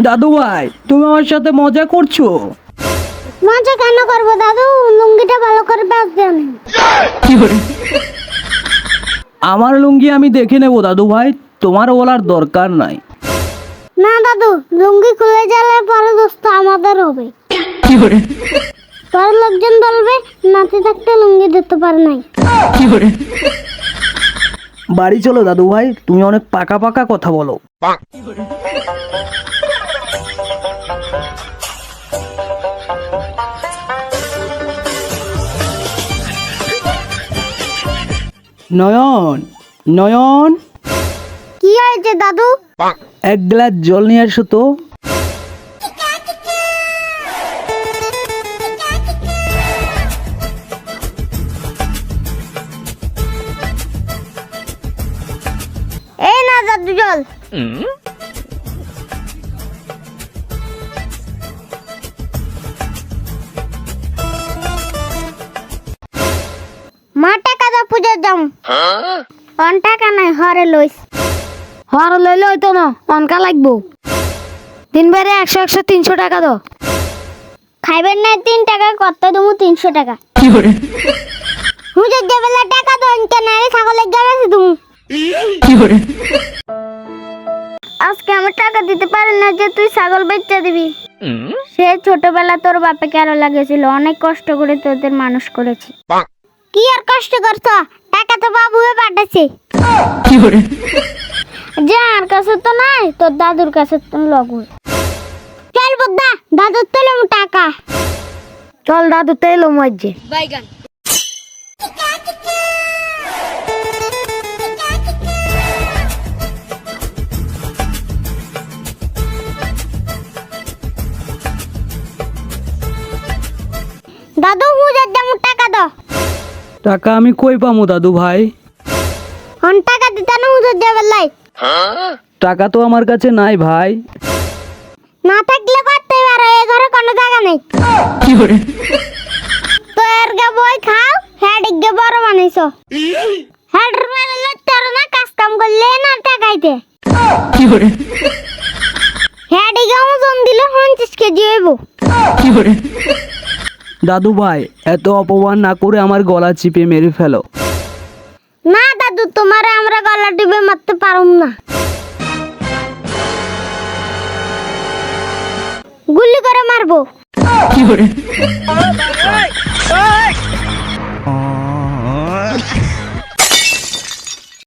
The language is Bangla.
দাদু ভাই তুমি আমার সাথে মজা করছো? মজা কেন করবো দাদু, লুঙ্গিটা ভালো করে ব্যাস দেন। আমার লুঙ্গি আমি দেখে নেবো দাদু ভাই, তোমার বলার দরকার নাই। না দাদু, লুঙ্গি খুলে গেলে পরে দোস্ত আমাদের হবে। পরে লোকজন বলবে নাতি থাকতে লুঙ্গি দিতে পারে নাই। বাড়ি চলো দাদু ভাই, তুমি অনেক পাকা পাকা কথা বলো। নয়ন, নয়ন, কি হয়েছে দাদু? এক গ্লাস জল নিয়ে আসো তো। এই না দাদু জল। মা টাকা দাও, পূজার দাম। অন টাকা নাই, হরে লইস। হর লইলে হইতো না, অনকা লাগবো। দিন বেড়ে 100 100 300 টাকা দাও। খাইবেন না 3 টাকা, কত দেবো 300 টাকা। হুজুর দেবেলা টাকা দাও, কেন ছাগলের গাড়ি আছে তুমি। আজকে আমি টাকা দিতে পারি না যে তুই ছাগল বেচা দিবি। সে ছোটবেলা তোর বাপে কেন লাগেছিল, অনেক কষ্ট করে তোদের মানুষ করেছি। কি আর কষ্ট করছ, টাকা তো বাবুয়ে পাঠাচ্ছে। যার কাছে তো নাই, তোর দাদুর কাছে তো লগু। চল বুদ্ধা, দাদুর তো লম টাকা। চল দাদু তেলো মজ্জে। দাদু হুজুর দাম টাকা দাও। টাকা আমি কই পামু দাদু ভাই? অন টাকা দিতে না হুজুর দেবেলাই। টাকা তো আমার কাছে নাই ভাই। না থাকলে করতে পারো, এই ঘরে কোনো জায়গা নেই। তো এর গে বই খাও, হেডিক গে বড় বানাইছো। হেডর বানালে তোর না কাজ কাম করলে না টাকাইতে। হেডিক ওজন দিলে 50 কেজি হইব। দাদু ভাই এত অপমান না করে আমার গলা চিপে মেরে ফেলো। না দাদু, তোমারে আমরা গলা টিপে মারতে পারুম না। গুলি করে মারবো।